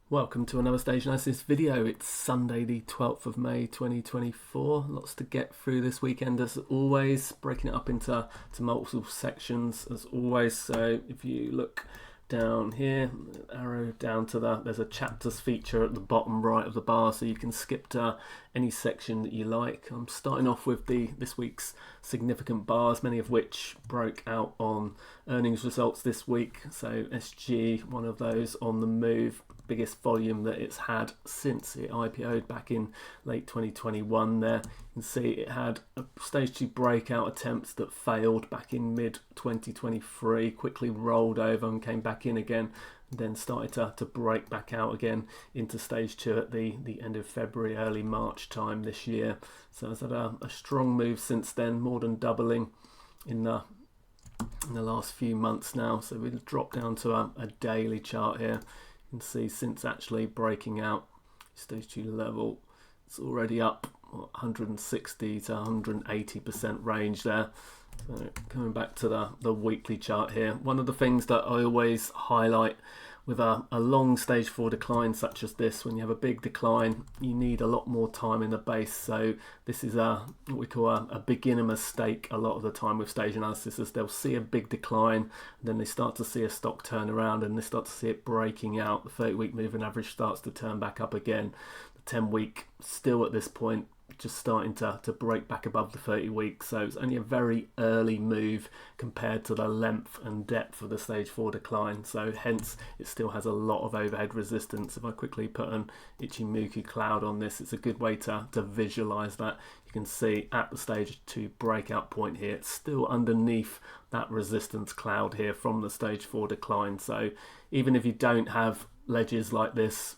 Welcome to another stage analysis video. It's Sunday the 12th of May 2024. Lots to get through this weekend as always, breaking it up into multiple sections as always. So if you look down here, arrow down to there's a chapters feature at the bottom right of the bar, so you can skip to any section that you like. I'm starting off with this week's significant bars, many of which broke out on earnings results this week. So SG, one of those on the move, biggest volume that it's had since it IPO'd back in late 2021 there. You can see it had a stage 2 breakout attempts that failed back in mid 2023, quickly rolled over and came back in again, and then started to break back out again into stage 2 at the end of February, early March time this year. So it's had a strong move since then, more than doubling in the last few months now. So we'll drop down to a daily chart here. You can see since actually breaking out stage 2 level, it's already up 160 to 180% range there. So coming back to the weekly chart here, one of the things that I always highlight with a long stage 4 decline such as this, when you have a big decline, you need a lot more time in the base. So this is what we call a beginner mistake a lot of the time with stage analysis, is they'll see a big decline, and then they start to see a stock turn around and they start to see it breaking out. The 30-week moving average starts to turn back up again. The 10-week still at this point just starting to break back above the 30 weeks, so it's only a very early move compared to the length and depth of the stage 4 decline, so hence it still has a lot of overhead resistance. If I quickly put an Ichimoku cloud on this, it's a good way to visualize that. You can see at the stage 2 breakout point here, it's still underneath that resistance cloud here from the stage 4 decline. So even if you don't have ledges like this,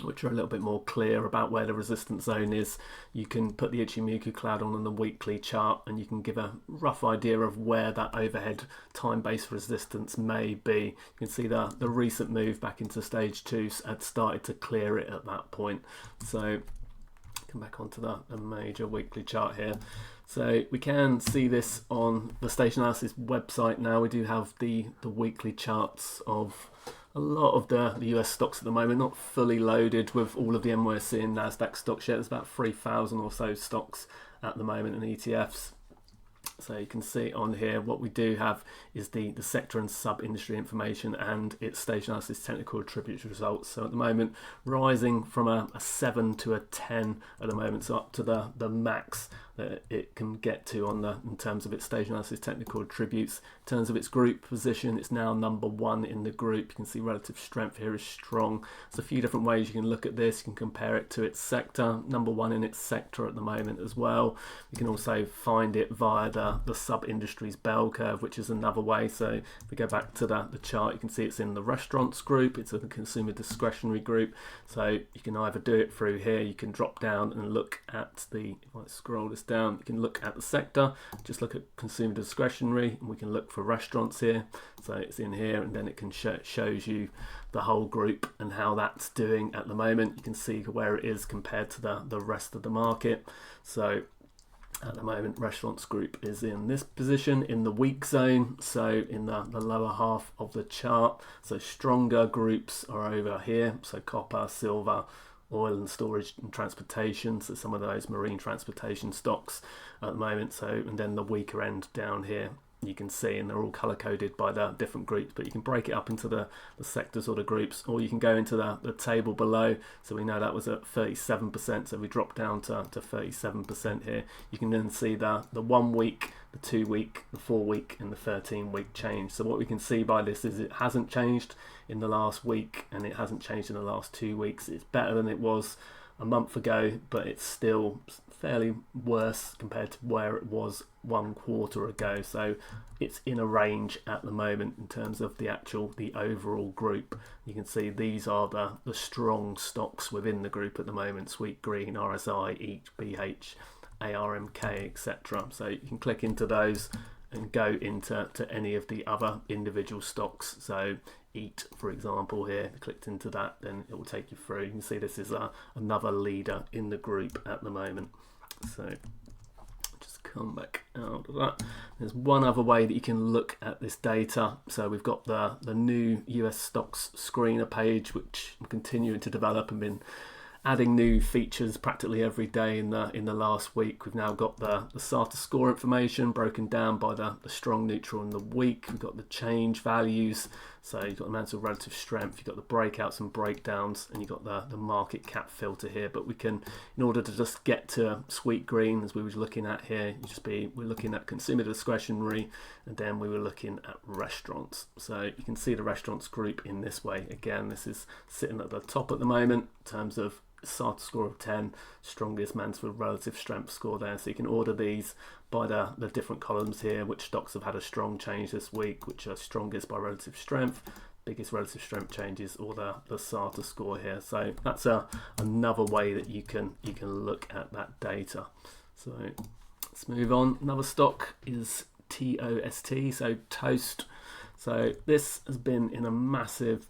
which are a little bit more clear about where the resistance zone is, you can put the Ichimoku cloud on the weekly chart and you can give a rough idea of where that overhead time-based resistance may be. You can see the recent move back into stage 2 had started to clear it at that point. So come back onto the major weekly chart here. So we can see this on the stage analysis website now. We do have the weekly charts of a lot of the US stocks at the moment, not fully loaded with all of the NYSE and NASDAQ stock shares. There's about 3,000 or so stocks at the moment in ETFs. So you can see on here what we do have is the sector and sub-industry information and its stage analysis technical attributes results. So at the moment, rising from a 7 to a 10 at the moment, so up to the max that it can get to in terms of its stage analysis technical attributes. In terms of its group position, it's now number 1 in the group. You can see relative strength here is strong. There's a few different ways you can look at this. You can compare it to its sector, number 1 in its sector at the moment as well. You can also find it via the sub-industries bell curve, which is another way. So if we go back to the chart, you can see it's in the restaurants group, it's in the consumer discretionary group. So you can either do it through here, you can drop down and look at if I scroll this down, you can look at the sector, just look at consumer discretionary, and we can look for restaurants here. So it's in here, and then it can shows you the whole group and how that's doing at the moment. You can see where it is compared to the rest of the market. So at the moment, restaurants group is in this position in the weak zone, so in the lower half of the chart. So stronger groups are over here, so copper, silver, oil and storage and transportation, so some of those marine transportation stocks at the moment. So, and then the weaker end down here, you can see, and they're all color coded by the different groups, but you can break it up into the sectors or the groups, or you can go into the table below. So we know that was at 37%, so we drop down to 37% here. You can then see the 1 week, the 2 week, the 4 week and the 13 week change. So what we can see by this is it hasn't changed in the last week and it hasn't changed in the last 2 weeks. It's better than it was a month ago, but it's still fairly worse compared to where it was 1 quarter ago. So it's in a range at the moment in terms of the overall group. You can see these are the strong stocks within the group at the moment: Sweet Green, RSI, EAT, BH, ARMK, etc. So you can click into those and go into any of the other individual stocks. So EAT, for example, here, if you clicked into that, then it will take you through. You can see this is another leader in the group at the moment. So just come back out of that. There's one other way that you can look at this data. So we've got the new US stocks screener page, which I'm continuing to develop and been adding new features practically every day in the last week. We've now got the SATA score information broken down by the strong, neutral, and the weak. We've got the change values, so you've got the amount of relative strength, you've got the breakouts and breakdowns, and you've got the market cap filter here. But we can, in order to just get to sweet green, as we were looking at here, we're looking at consumer discretionary, and then we were looking at restaurants. So you can see the restaurants group in this way. Again, this is sitting at the top at the moment in terms of SATA score of 10, strongest Mansfield relative strength score there. So you can order these by the different columns here, which stocks have had a strong change this week, which are strongest by relative strength, biggest relative strength changes, or the SATA score here. So that's another way that you can look at that data. So let's move on. Another stock is TOST, so TOST. So this has been in a massive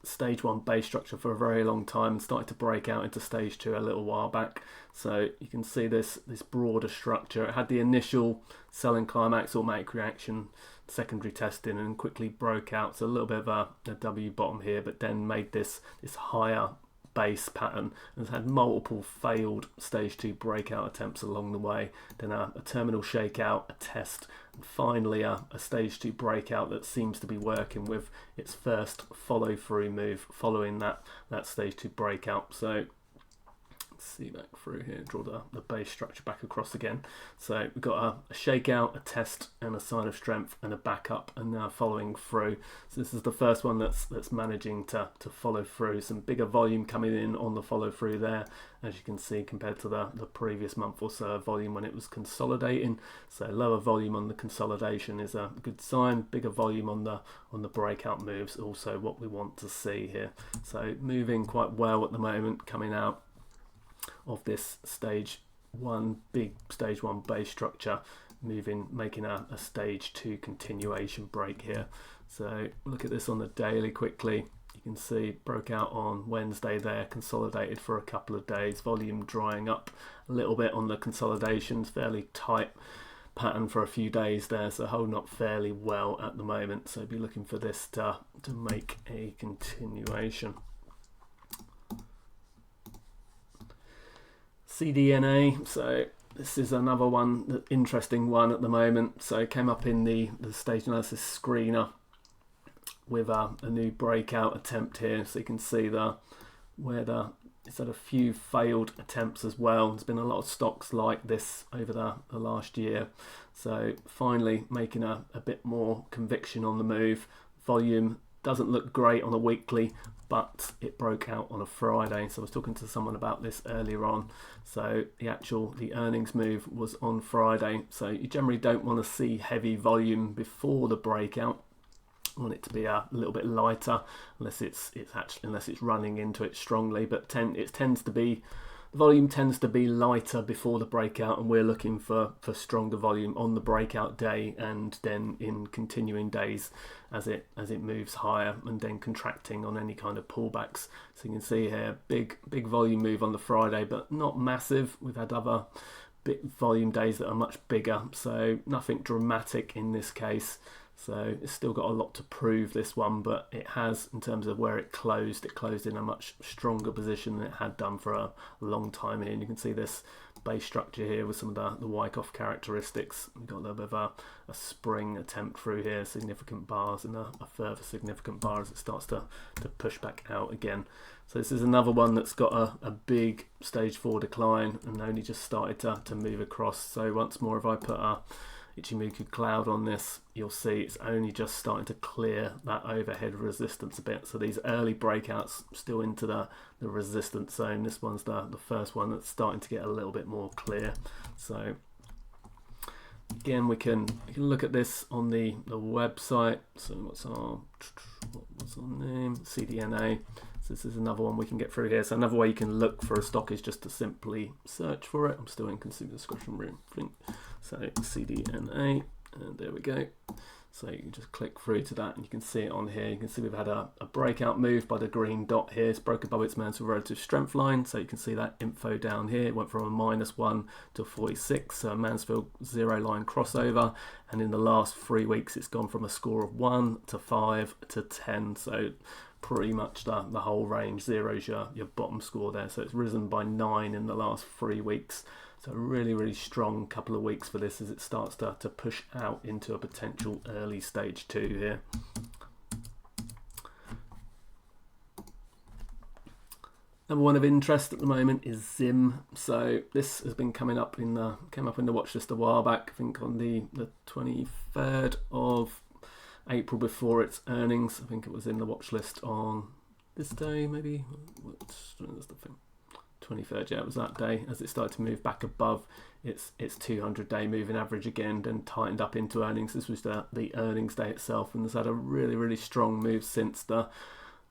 stage 1 base structure for a very long time and started to break out into stage 2 a little while back. So you can see this broader structure. It had the initial selling climax, automatic reaction, secondary testing, and quickly broke out. So a little bit of a W bottom here, but then made this higher base pattern and has had multiple failed stage 2 breakout attempts along the way, then a terminal shakeout, a test, and finally a stage 2 breakout that seems to be working with its first follow through move following that stage 2 breakout. So let's see back through here, draw the base structure back across again. So we've got a shakeout, a test, and a sign of strength, and a backup, and now following through. So this is the first one that's managing to follow through. Some bigger volume coming in on the follow through there, as you can see, compared to the previous month or so volume when it was consolidating. So lower volume on the consolidation is a good sign. Bigger volume on the breakout moves, also what we want to see here. So moving quite well at the moment, coming out of this stage 1, big stage 1 base structure, making a stage 2 continuation break here. So look at this on the daily quickly. You can see broke out on Wednesday there, consolidated for a couple of days, volume drying up a little bit on the consolidations, fairly tight pattern for a few days there, so holding up fairly well at the moment. So be looking for this to make a continuation. CDNA, so this is another one, interesting one at the moment. So it came up in the stage analysis screener with a new breakout attempt here. So you can see it's had a few failed attempts as well. There's been a lot of stocks like this over the last year. So finally making a bit more conviction on the move. Volume doesn't look great on a weekly, but it broke out on a Friday. So I was talking to someone about this earlier on. So the earnings move was on Friday. So you generally don't want to see heavy volume before the breakout. You want it to be a little bit lighter, unless it's running into it strongly. But the volume tends to be lighter before the breakout, and we're looking for stronger volume on the breakout day and then in continuing days as it moves higher, and then contracting on any kind of pullbacks. So you can see here big volume move on the Friday, but not massive. We've had other big volume days that are much bigger, so nothing dramatic in this case. So it's still got a lot to prove, this one, but it has, in terms of where it closed in a much stronger position than it had done for a long time here. And you can see this base structure here with some of the Wyckoff characteristics. We've got a little bit of a spring attempt through here, significant bars, and a further significant bar as it starts to push back out again. So this is another one that's got a big stage 4 decline and only just started to move across. So once more, if I put a Ichimoku cloud on this, you'll see it's only just starting to clear that overhead resistance a bit. So these early breakouts still into the resistance zone. This one's the first one that's starting to get a little bit more clear. So again, we can look at this on the website. So what's our name? CDNA. So this is another one we can get through here. So another way you can look for a stock is just to simply search for it. I'm still in consumer discretion room. So CDNA, and there we go. So you can just click through to that and you can see it on here. You can see we've had a breakout move by the green dot here. It's broke above its Mansfield relative strength line. So you can see that info down here. It went from a -1 to 46. So a Mansfield zero line crossover. And in the last 3 weeks, it's gone from a score of 1 to 5 to 10. So pretty much the whole range. Zero's your bottom score there. So it's risen by 9 in the last 3 weeks. So a really, really strong couple of weeks for this as it starts to push out into a potential early stage 2 here. Number one of interest at the moment is ZIM. So this has been came up in the watch list a while back. I think on the 23rd of April before its earnings. I think it was in the watch list on this day, maybe. What's the thing? 23rd, yeah, it was that day as it started to move back above its 200-day moving average again, then tightened up into earnings. This was the earnings day itself, and has had a really, really strong move since the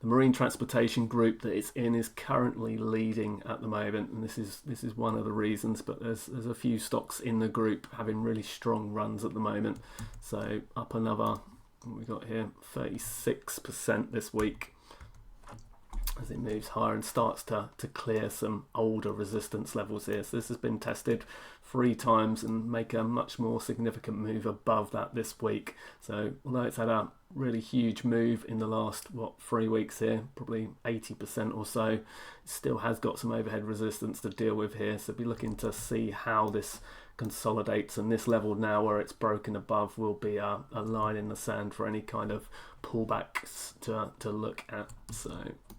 marine transportation group that it's in is currently leading at the moment, and this is one of the reasons. But there's a few stocks in the group having really strong runs at the moment. So up another, what we got here, 36% this week, as it moves higher and starts to clear some older resistance levels here. So this has been tested 3 times and make a much more significant move above that this week. So although it's had a really huge move in the last 3 weeks here, probably 80% or so, it still has got some overhead resistance to deal with here. So be looking to see how this consolidates, and this level now where it's broken above will be a line in the sand for any kind of pullbacks to look at. So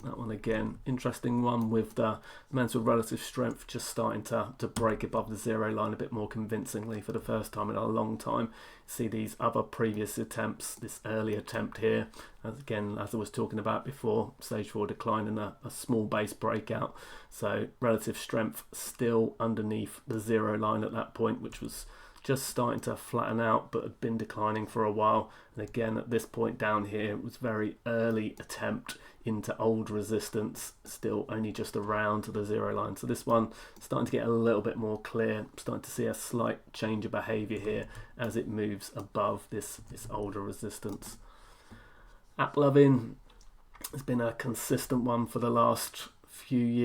that one again, interesting one with the Mansfield relative strength just starting to break above the zero line a bit more convincingly for the first time in a long time. See these other previous attempts, this early attempt here, again, as I was talking about before, stage 4 decline and a small base breakout. So relative strength still underneath the zero line at that point, which was just starting to flatten out but had been declining for a while. And again, at this point down here, it was very early attempt into old resistance, still only just around the zero line. So this one starting to get a little bit more clear, starting to see a slight change of behavior here as it moves above this older resistance. App loving has been a consistent one for the last few years.